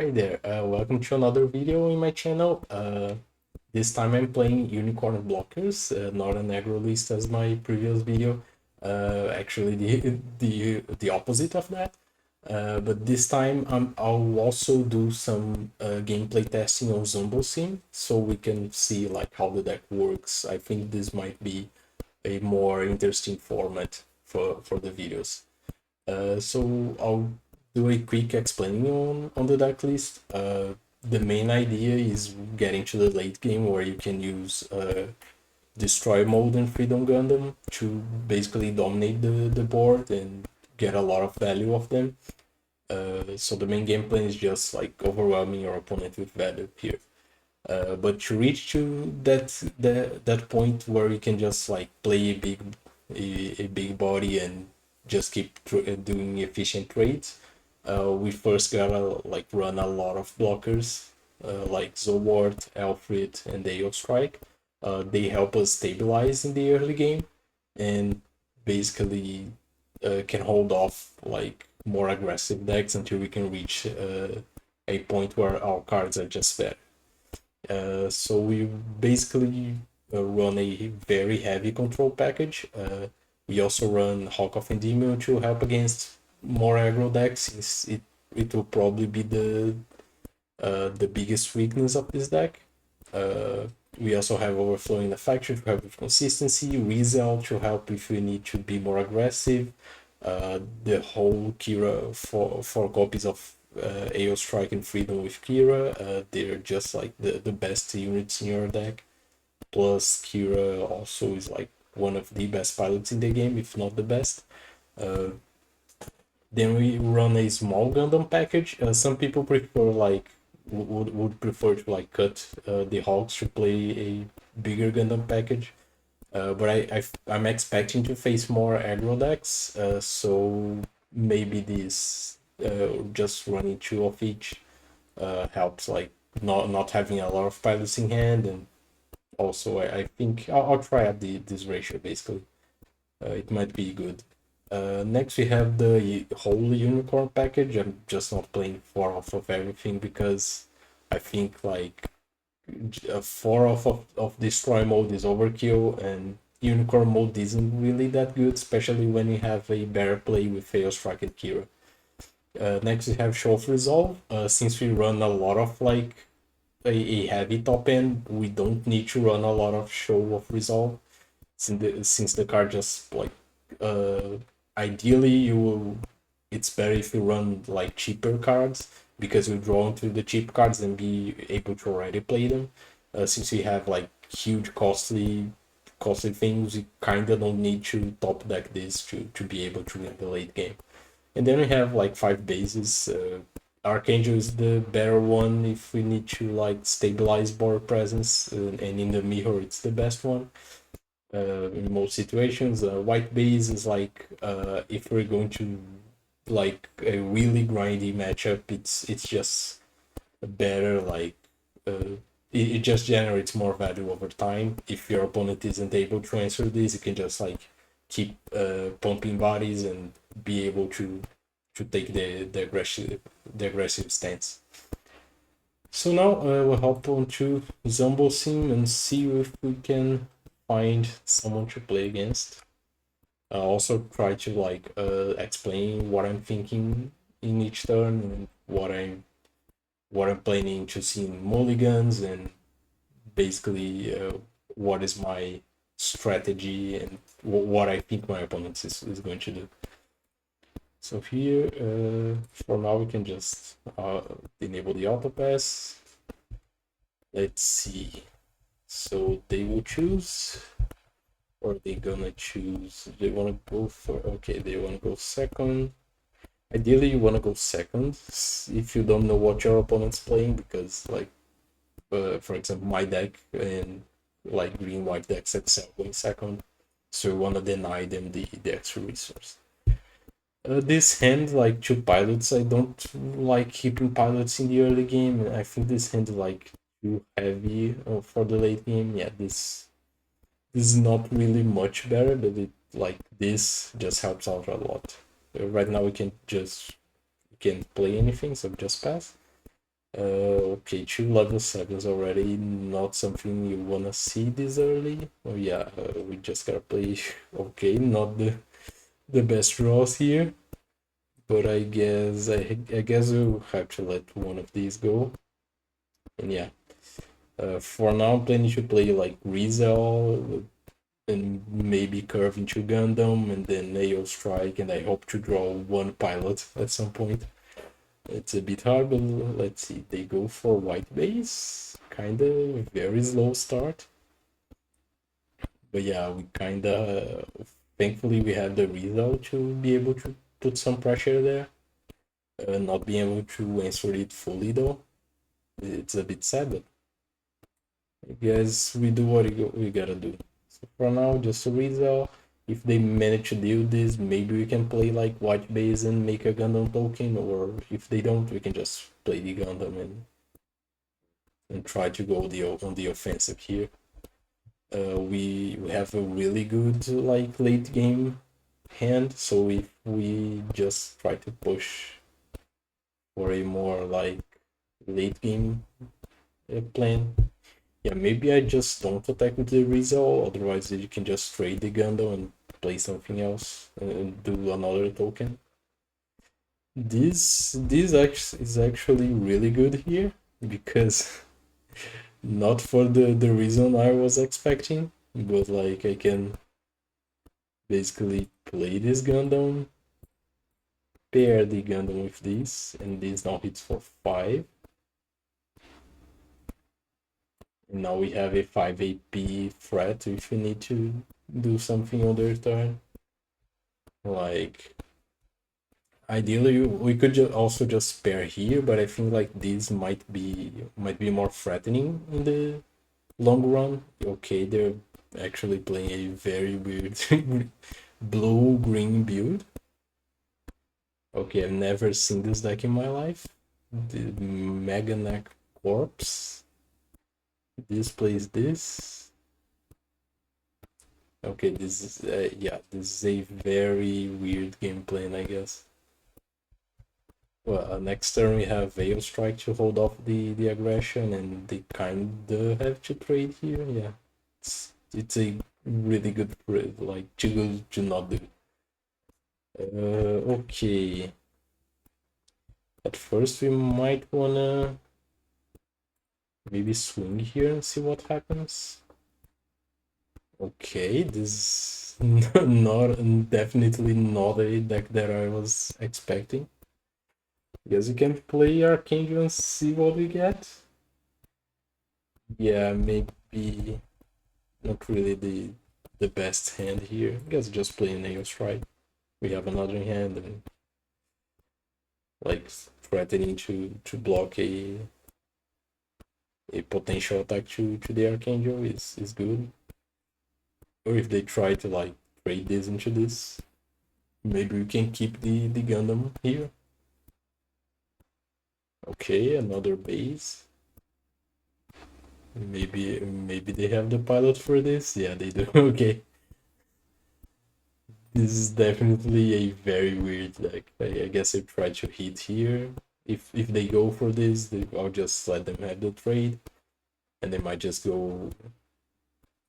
Hi there, welcome to another video in my channel. This time I'm playing Unicorn Blockers, not an aggro list as my previous video. Actually, the opposite of that. But this time I'll also do some gameplay testing on ZumboSim, so we can see like how the deck works. I think this might be a more interesting format for the videos. So I'll do a quick explaining on the deck list. The main idea is getting to the late game where you can use destroy mode and freedom Gundam to basically dominate the board and get a lot of value of them. So the main game plan is just like overwhelming your opponent with value here. But to reach to that point where you can just like play a big body and just keep doing efficient trades, we first gotta like run a lot of blockers like Zoward, Alfred, and Aeon Strike. They help us stabilize in the early game and basically can hold off like more aggressive decks until we can reach a point where our cards are just better. So we basically run a very heavy control package. We also run Hawk of Endymion to help against more aggro decks, since it will probably be the biggest weakness of this deck. We also have Overflowing Affection to help with consistency, Rizal to help if we need to be more aggressive. The whole Kira, four copies of AO Strike and Freedom with Kira. They're just like the best units in your deck. Plus, Kira also is like one of the best pilots in the game, if not the best. Then we run a small Gundam package. Some people prefer like would prefer to like cut the Hawks to play a bigger Gundam package. But I'm expecting to face more aggro decks, so maybe this just running two of each helps, like not having a lot of pilots in hand, and also I think I'll try out this ratio basically. It might be good. Next we have the whole unicorn package. I'm just not playing 4 off of everything because I think like 4 of destroy mode is overkill, and unicorn mode isn't really that good, especially when you have a better play with Fail Strike and Kira. Next we have Show of Resolve. Since we run a lot of like a heavy top end, we don't need to run a lot of Show of Resolve, since the card just like ideally it's better if you run like cheaper cards, because you draw into the cheap cards and be able to already play them. Since we have like huge costly things, you kind of don't need to top deck this to be able to win the late game. And then we have like 5 bases. Archangel is the better one if we need to like stabilize board presence, and in the mirror it's the best one in most situations. White base is like if we're going to like a really grindy matchup, it's just better. Like it just generates more value over time. If your opponent isn't able to answer this, you can just like keep pumping bodies and be able to take the aggressive stance. So now we'll hop on to ZumboSim and see if we can find someone to play against. I'll also try to like explain what I'm thinking in each turn, and what I'm planning to see in mulligans, and basically what is my strategy and what I think my opponent is going to do. So here, for now, we can just enable the auto pass. Let's see. So they will choose, or they gonna choose. They wanna go for, okay, they wanna go second. Ideally, you wanna go second if you don't know what your opponent's playing, because like, for example, my deck and like green white decks excel going second, so you wanna deny them the extra resource. This hand, like 2 pilots, I don't like keeping pilots in the early game. I think this hand is like too heavy for the late game. Yeah, this is not really much better, but it like this just helps out a lot. Right now we can play anything, so just pass. Okay, 2 level 7s already, not something you wanna see this early. Oh yeah, we just gotta play. Okay, not the best draws here, but I guess we'll have to let one of these go. And yeah, for now I'm planning to play like Rizal and maybe curve into Gundam and then Nail Strike, and I hope to draw one pilot at some point. It's a bit hard, but let's see. They go for white base, kinda very slow start. But yeah, we kinda thankfully we had the result to be able to put some pressure there. Not being able to answer it fully though, it's a bit sad, but I guess we do what we gotta do. So for now, just a result. If they manage to do this, maybe we can play like white base and make a Gundam token, or if they don't, we can just play the Gundam and try to go on the offensive here. We have a really good like late game hand, so if we just try to push for a more like late game plan, yeah, maybe I just don't attack with the Rizal, otherwise you can just trade the Gundam and play something else and do another token. This is actually really good here because not for the reason I was expecting, but like I can basically play this Gundam, pair the Gundam with this, and this now hits for 5. And now we have a 5 AP threat if we need to do something on their turn. Like, ideally we could also just pair here, but I think like this might be more threatening in the long run. Okay, they're actually playing a very weird blue-green build. Okay, I've never seen this deck in my life. The Mega Neck Corpse. This plays this. Okay, this is yeah, this is a very weird game plan, I guess. Well, next turn we have Veil Strike to hold off the aggression, and they kinda have to trade here. Yeah, it's a really good like too good to not do. Okay. At first we might wanna maybe swing here and see what happens. Okay, this not definitely not a deck that I was expecting. Guess you can play Archangel and see what we get. Yeah, maybe not really the best hand here. I guess just play Nail Strike. We have another hand and like threatening to block a potential attack to the Archangel is good. Or if they try to like trade this into this, maybe we can keep the Gundam here. Okay, another base. Maybe they have the pilot for this. Yeah, they do. Okay. This is definitely a very weird deck. I guess I try to hit here. If they go for this, I'll just let them have the trade. And they might just go,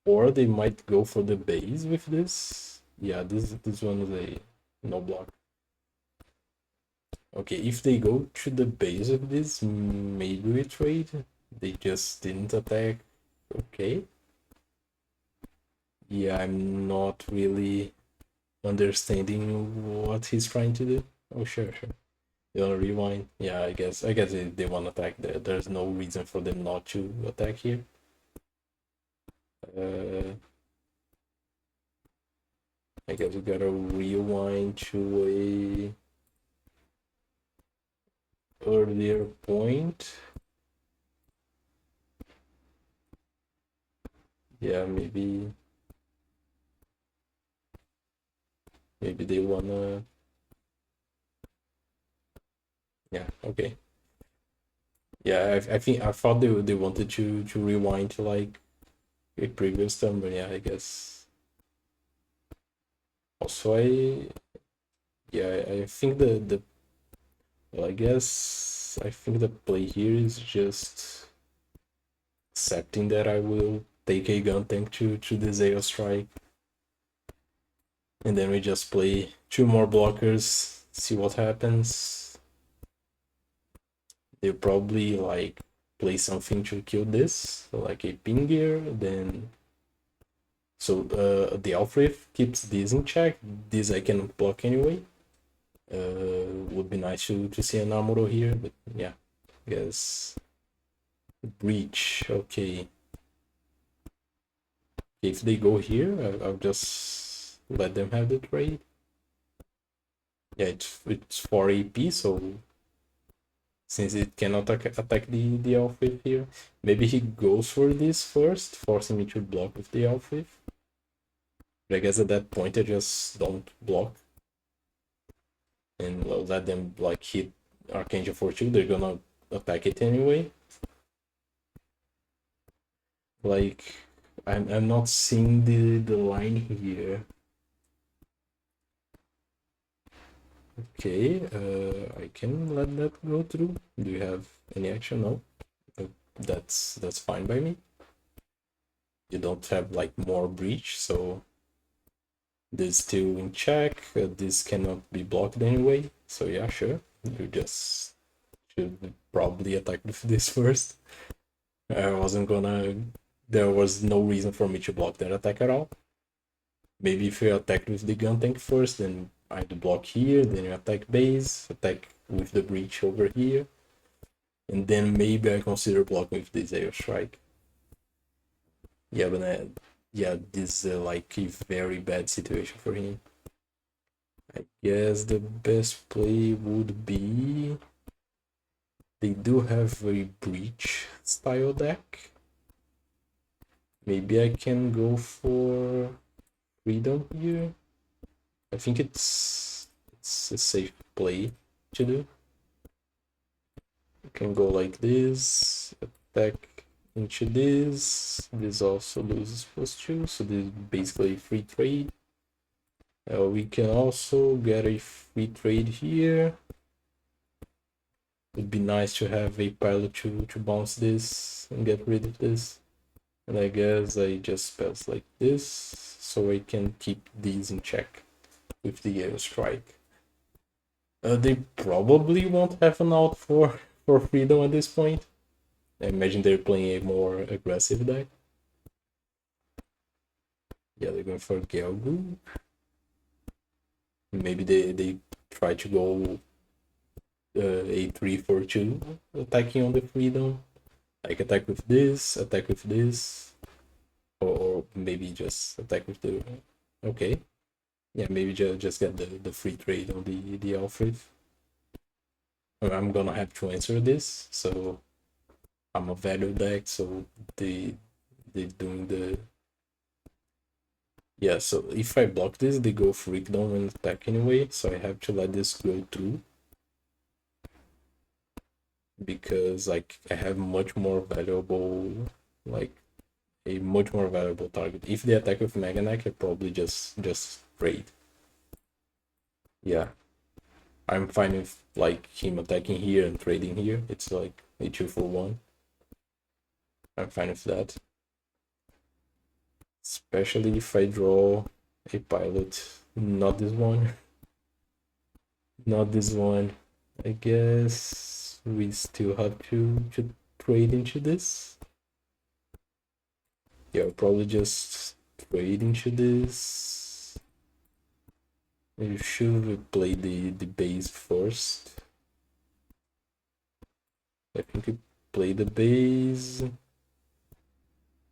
or they might go for the base with this. Yeah, this one is a no block. Okay, if they go to the base of this, maybe we trade. They just didn't attack. Okay. Yeah, I'm not really understanding what he's trying to do. Oh, sure. You wanna rewind? Yeah, I guess they want to attack there. There's no reason for them not to attack here. I guess we gotta rewind to a earlier point. Yeah, maybe they wanna. Yeah, okay. Yeah, I thought they wanted to rewind to like a previous turn, but yeah, I guess. Also, I think the well, I guess guess I think the play here is just accepting that I will take a gun tank to this AO strike. And then we just play 2 more blockers, see what happens. They'll probably like play something to kill this, like a pinger, then so the Alfred keeps this in check. This I can block anyway. Would be nice to see an Amuro here, but yeah, I guess breach. Okay, if they go here, I'll just let them have the trade. Yeah, it's 4 AP, so since it cannot attack the Alfred here, maybe he goes for this first, forcing me to block with the Alfred. But I guess at that point I just don't block and let them like hit Archangel for 2. They're gonna attack it anyway. Like I'm not seeing the line here. Okay, I can let that go through. Do you have any action? No. That's fine by me. You don't have like more breach, so this still in check. This cannot be blocked anyway, so yeah, sure. You just should probably attack with this first. I wasn't gonna. There was no reason for me to block that attack at all. Maybe if you attack with the gun tank first, then I do block here, then you attack base, attack with the breach over here, and then maybe I consider blocking with this air strike. Yeah, but yeah, this is like a very bad situation for him. I guess the best play would be they do have a breach style deck. Maybe I can go for freedom here. I think it's a safe play to do. You can go like this, attack into this. This also loses +2, so this is basically a free trade. We can also get a free trade here. Would be nice to have a pilot to bounce this and get rid of this. And I guess I just pass like this so I can keep these in check with the air strike. They probably won't have an out for freedom at this point. I imagine they're playing a more aggressive deck. Yeah, they're going for Gelgu. Maybe they try to go a 3-4-2 attacking on the freedom. Like attack with this, or maybe just attack with the. Okay, yeah, maybe just get the free trade on the Alfred. I'm gonna have to answer this, so I'm a value deck, so they're doing the. Yeah, so if I block this, they go freakdown and attack anyway, so I have to let this go through. Because like I have much more valuable, like a much more valuable target. If they attack with Mega Knight, I probably just trade. Yeah, I'm fine with like him attacking here and trading here. It's like a 2-for-1. I'm fine with that. Especially if I draw a pilot. Not this one. Not this one. I guess we still have to trade into this. Yeah, I'll probably just trade into this. You should play the base first. I think you play the base.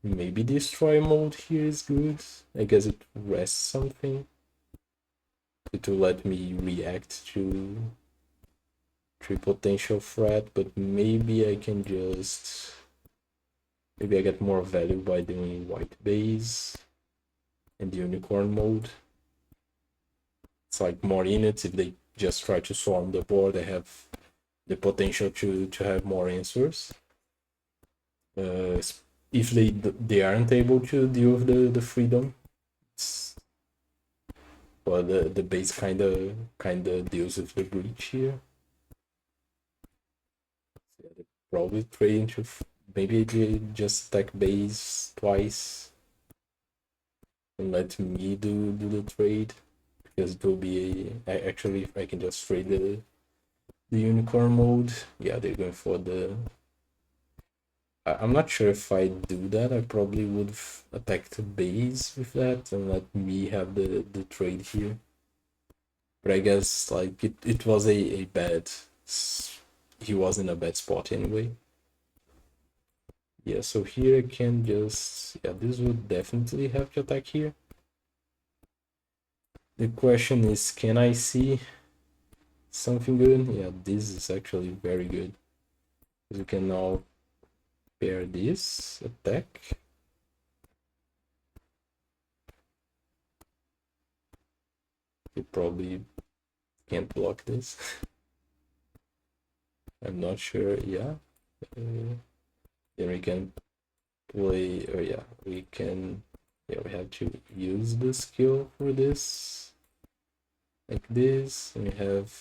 Maybe destroy mode here is good. I guess it rests something to let me react to potential threat, but maybe I can just. Maybe I get more value by doing white base and the unicorn mode. It's like more units. If they just try to swarm the board, they have the potential to have more answers. If they aren't able to deal with the freedom, well, the base kinda deals with the breach here. probably trade into maybe just attack base twice and let me do the trade, because it will be actually if I can just trade the unicorn mode. Yeah, they're going for the. I'm not sure if I do that. I probably would attack the base with that and let me have the trade here. But I guess like it was a bad. He was in a bad spot anyway. Yeah, so here I can just, yeah, this would definitely have to attack here. The question is, can I see something good? Yeah, this is actually very good. You can now pair this attack. You probably can't block this. I'm not sure. Yeah. Then we can play. Oh yeah, we can. Yeah, we have to use the skill for this, like this. And we have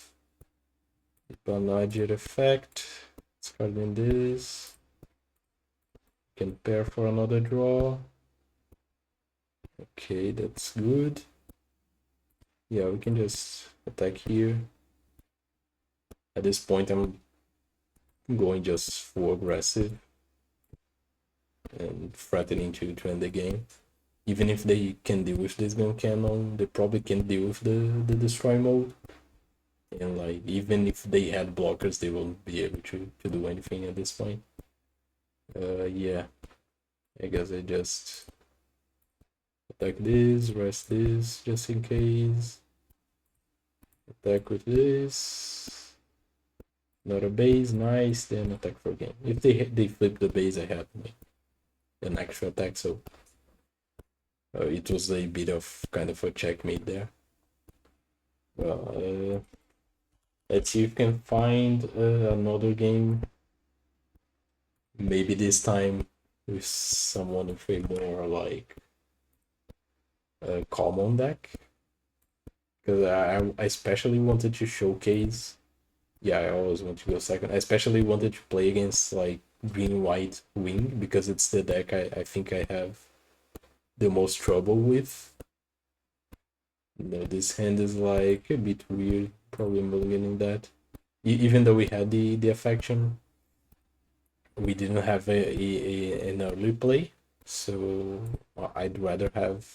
the Panager effect. Discarding this. Can pair for another draw. Okay, that's good. Yeah, we can just attack here. At this point, I'm going just full aggressive and threatening to end the game. Even if they can deal with this gun cannon, they probably can deal with the destroy mode. And like, even if they had blockers, they won't be able to do anything at this point. Yeah, I guess I just attack this, rest this, just in case. Attack with this. Not a base, nice, then attack for game. If they flip the base, I have an extra attack, so it was a bit of kind of a checkmate there. Well, let's see if we can find another game. Maybe this time with someone with a more like common deck. Because I especially wanted to showcase. Yeah, I always want to go second. I especially wanted to play against like green white wing, because it's the deck I think I have the most trouble with. No, this hand is like a bit weird. Probably mulliganing that. Even though we had the affection, we didn't have an early play, so I'd rather have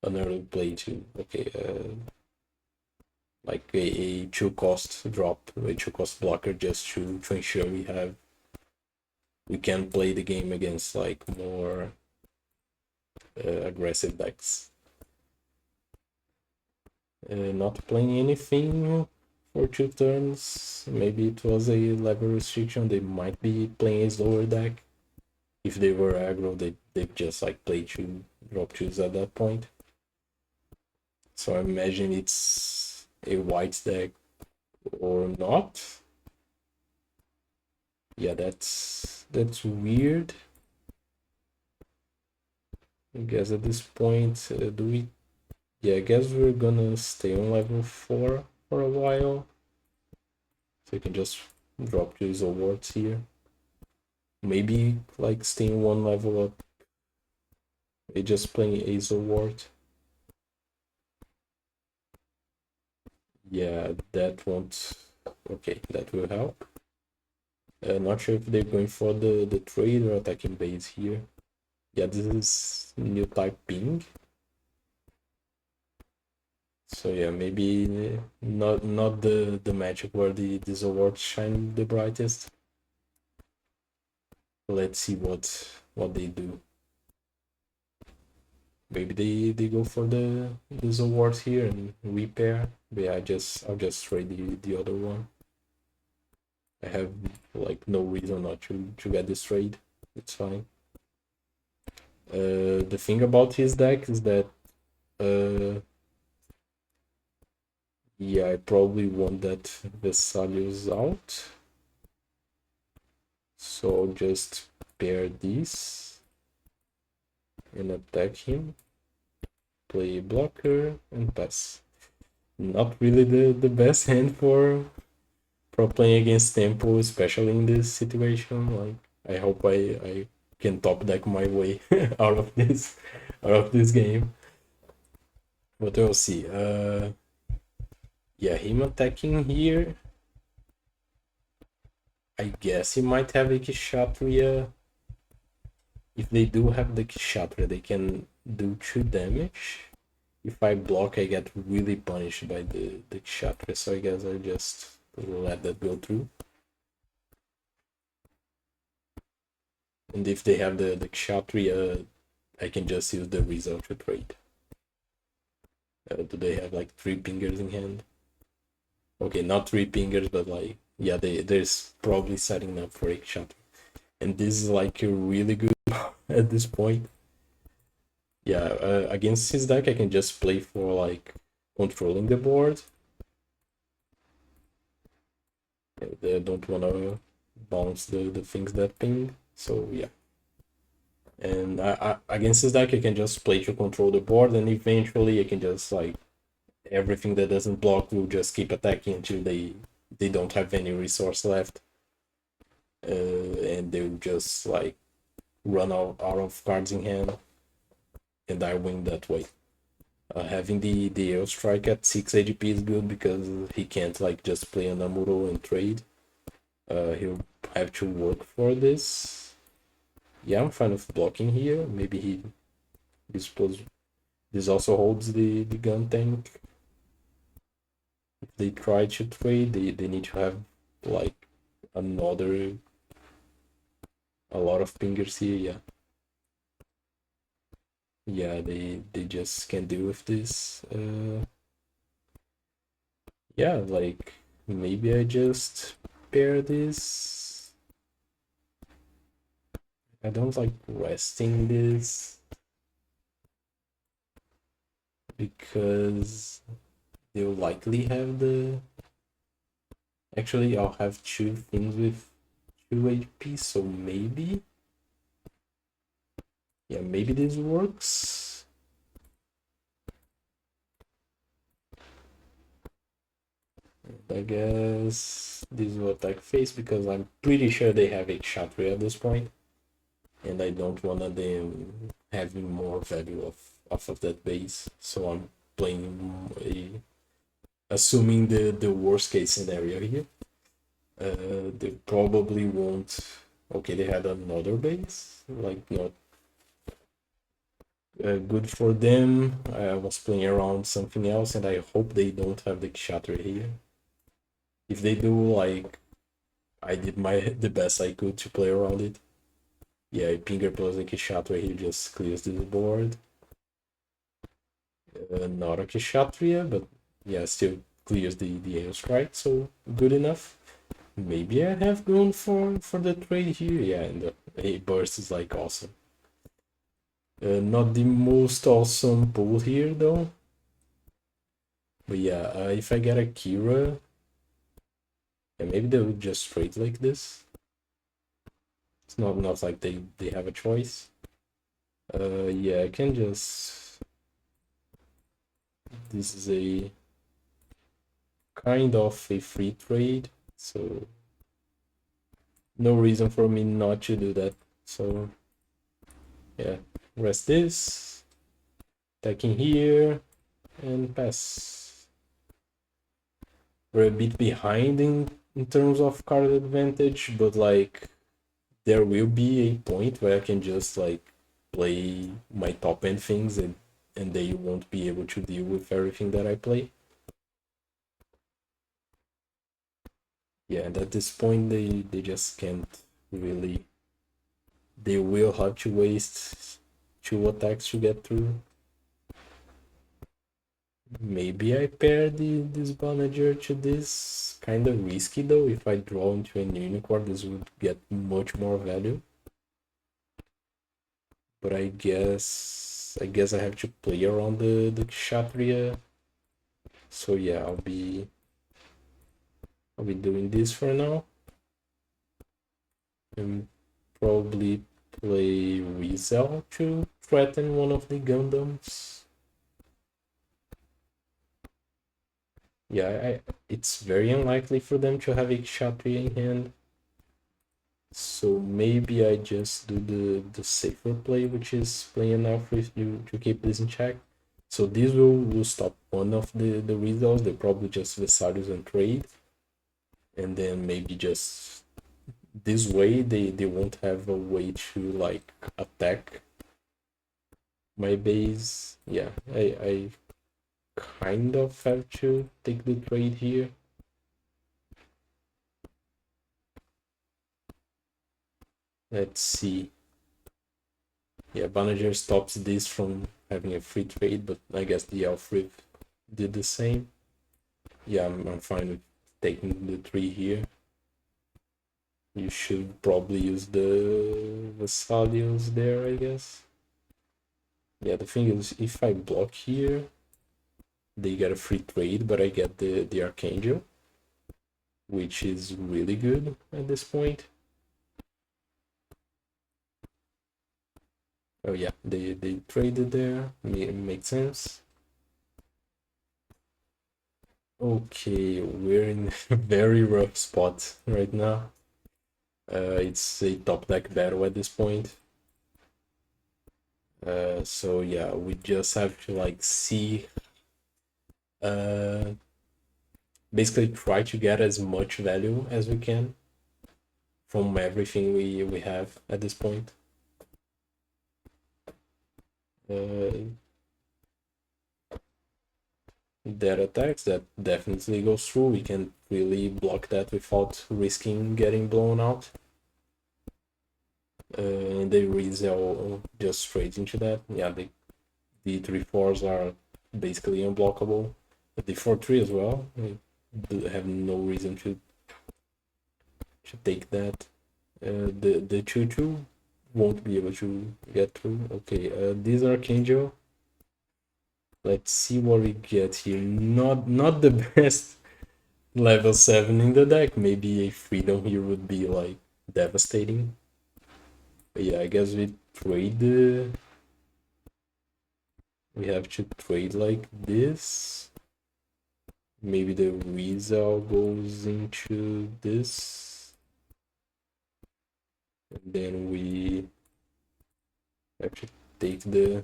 an early play too. Okay, like a 2-cost drop, a 2-cost blocker, just to ensure we can play the game against like more aggressive decks. Not playing anything for 2 turns. Maybe it was a level restriction. They might be playing a slower deck. If they were aggro, they just like play 2 drop 2s at that point. So I imagine it's a white deck or not. Yeah, that's weird. I guess at this point, do we? Yeah, I guess we're gonna stay on level 4 for a while. So you can just drop these awards here. Maybe like staying 1 level up. They just playing Ace Award. Yeah, that won't. Okay, that will help. Not sure if they're going for the trade or attacking base here. Yeah, this is new type ping. So yeah, maybe not the magic where these awards shine the brightest. Let's see what they do. Maybe they go for these awards here and repair. But yeah, I'll just trade the other one. I have like no reason not to get this trade. It's fine. The thing about his deck is that yeah, I probably want that Vesalius out. So I'll just pair this and attack him. Play blocker and pass. Not really the best hand for pro playing against Tempo, especially in this situation. Like, I hope I can top deck my way out of this game. But we'll see. Yeah, him attacking here. I guess he might have a Kshatriya. If they do have the Kshatriya, they can do 2 damage. If I block, I get really punished by the Kshatriya, so I guess I just let that go through. And if they have the Kshatriya, I can just use the result to trade. Do they have like 3 pingers in hand? Okay, not 3 pingers, but like, yeah, there's probably setting up for a Kshatriya. And this is like a really good at this point. Yeah, against his deck, I can just play for like controlling the board. They don't want to bounce the things that ping, so yeah. And against his deck, I can just play to control the board, and eventually I can just like everything that doesn't block will just keep attacking until they don't have any resource left, and they'll just like run out of cards in hand, and I win that way. Having the air strike at 6 ADP is good because he can't like just play an Amuro and trade. He'll have to work for this. Yeah, I'm fine with blocking here. Maybe this also holds the gun tank. If they try to trade, they need to have like a lot of pingers here. Yeah. Yeah, they just can't deal with this. Yeah, like maybe I just pair this. I don't like resting this because they'll likely have the. Actually, I'll have 2 things with 2 HP, so maybe. Yeah, maybe this works. And I guess this will attack face because I'm pretty sure they have a Kshatriya at this point. And I don't want them having more value off of that base. So I'm playing assuming the worst case scenario here. They probably won't. Okay, they had another base, like not good for them. I was playing around something else, and I hope they don't have the Kshatriya here. If they do, like, I did the best I could to play around it. Yeah, Pinger plus a Kshatriya here just clears this board. Not a Kshatriya, but yeah, still clears the air strike, so good enough. Maybe I have gone for the trade here. Yeah, and the a burst is like awesome. Not the most awesome pull here though. But yeah, if I get a Kira, yeah, maybe they would just trade like this. It's not like they have a choice. Yeah, I can just. This is a kind of a free trade, so no reason for me not to do that. So yeah, rest this, attacking here, and pass. We're a bit behind in terms of card advantage, but like there will be a point where I can just like play my top end things and they won't be able to deal with everything that I play. Yeah, and at this point they just can't really. They will have to waste 2 attacks to get through. Maybe I pair this Bonager to this. Kind of risky though. If I draw into an unicorn, this would get much more value. But I guess I have to play around the Kshatriya. So yeah, I'll be doing this for now. And probably play Rizal to threaten one of the Gundams. Yeah, it's very unlikely for them to have a Kshatriya in hand. So maybe I just do the safer play, which is playing enough with you to keep this in check. So this will stop one of the results. They probably just Vesalius and trade. And then maybe just this way they won't have a way to like attack my base. Yeah, I kind of have to take the trade here. Let's see. Yeah, Banner stops this from having a free trade, but I guess the Alfred did the same. Yeah, I'm fine with taking the 3 here. You should probably use the Vesalius there, I guess. Yeah, the thing is, if I block here, they get a free trade, but I get the Archangel, which is really good at this point. Oh yeah, they traded there. Makes sense. Okay, we're in a very rough spot right now. It's a top deck battle at this point. So yeah, we just have to like see, basically try to get as much value as we can from everything we have at this point. That attacks, that definitely goes through. We can really block that without risking getting blown out. And they resell just straight into that. Yeah, the 3/4s are basically unblockable. The 4/3 as well. I have no reason to take that. The 2/2 won't be able to get through. Okay, these are Archangel. Let's see what we get here. Not the best level 7 in the deck. Maybe a Freedom here would be like devastating. But yeah, I guess we trade the... We have to trade like this. Maybe the Rizal goes into this. And then we have to take the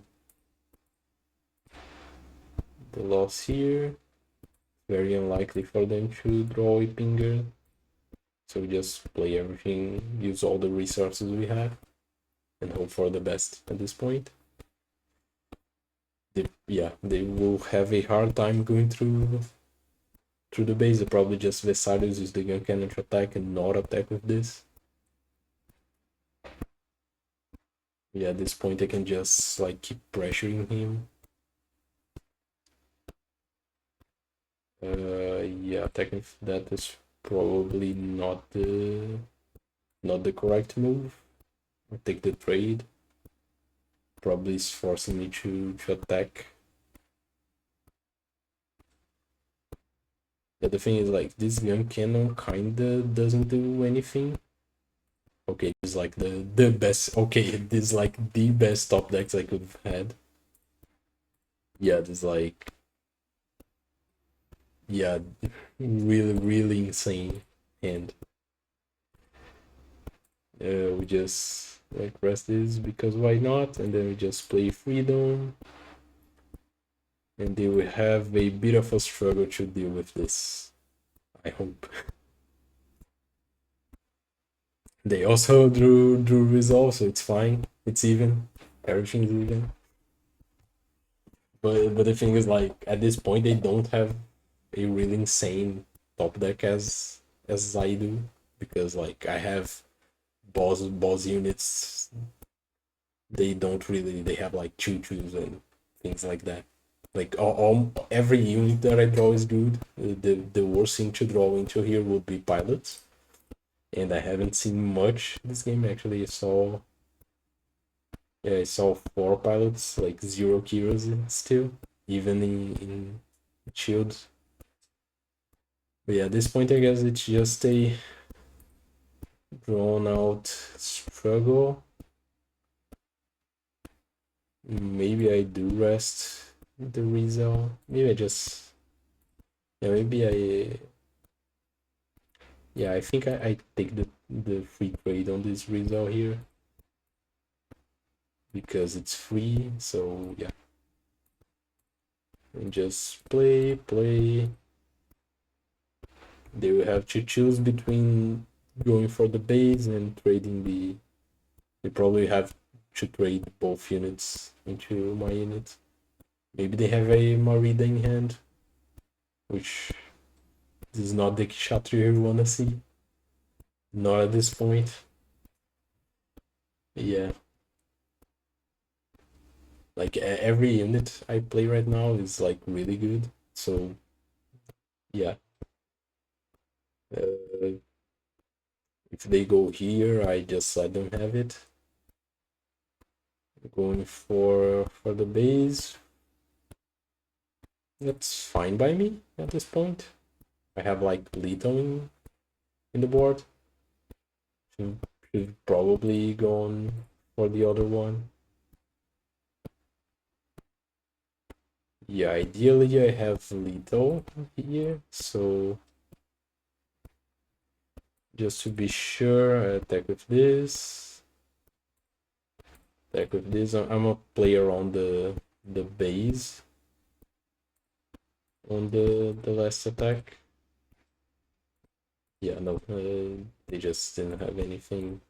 loss here. Very unlikely for them to draw a Pinger. So we just play everything, use all the resources we have, and hope for the best at this point. They will have a hard time going through the base. They probably just Vesalius use the gun cannon to attack and not attack with this. Yeah, at this point I can just like keep pressuring him. Yeah, attacking that is probably not the correct move. I'll take the trade. Probably is forcing me to attack. Yeah, the thing is like this gun cannon kinda doesn't do anything. Okay, this is like the best. Okay, this is like the best top decks I could have had. Yeah, this is like, yeah, really insane. And we just like rest this because why not? And then we just play Freedom. And they will have a bit of a struggle to deal with this, I hope. They also drew resolve, so it's fine. It's even. Everything's even. But the thing is, like, at this point, they don't have a really insane top deck as I do, because like I have boss units. They don't really. They have like choo-choos and things like that. Like every unit that I draw is good. The worst thing to draw into here would be pilots, and I haven't seen much this game. Actually, I saw 4 pilots, like 0 Kiros still, even in shields. But yeah, at this point, I guess it's just a drawn out struggle. Maybe I do rest the Rizal. Maybe I just Yeah, maybe I think I take the free trade on this result here because it's free. So yeah, and just play. They will have to choose between going for the base and trading the. They probably have to trade both units into my unit. Maybe they have a Marida in hand, which is not the Kshatriya you wanna see. Not at this point. Yeah. Like every unit I play right now is like really good. So yeah. Uh, if they go here, I just let them have it. Going for the base. That's fine by me at this point. I have like lethal in the board. Should probably go on for the other one. Yeah, ideally I have lethal here, so just to be sure, I attack with this. Attack with this. I'm a player on the base on the last attack. Yeah, no, they just didn't have anything.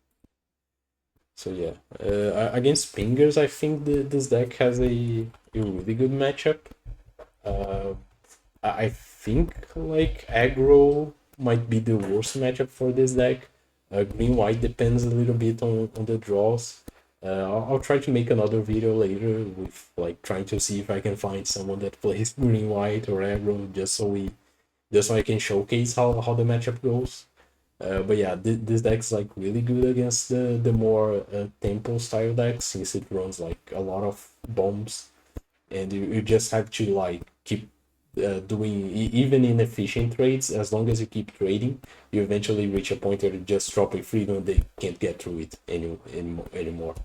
So yeah, against pingers, I think this deck has a really good matchup. Uh, I think like aggro might be the worst matchup for this deck. Green white depends a little bit on the draws. I'll try to make another video later with like trying to see if I can find someone that plays green white or aggro just so I can showcase how the matchup goes. But yeah, this deck's like really good against the more tempo style decks since it runs like a lot of bombs, and you just have to like keep doing even inefficient trades. As long as you keep trading, you eventually reach a point where you just drop a freedom, they can't get through it anymore.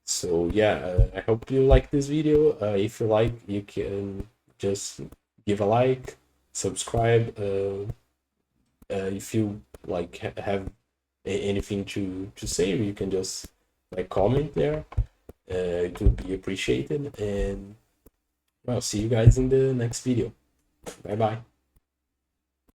So yeah, I hope you like this video. If you like, you can just give a like, subscribe. If you like have anything to say, you can just like comment there. It would be appreciated, and well, see you guys in the next video. Bye bye.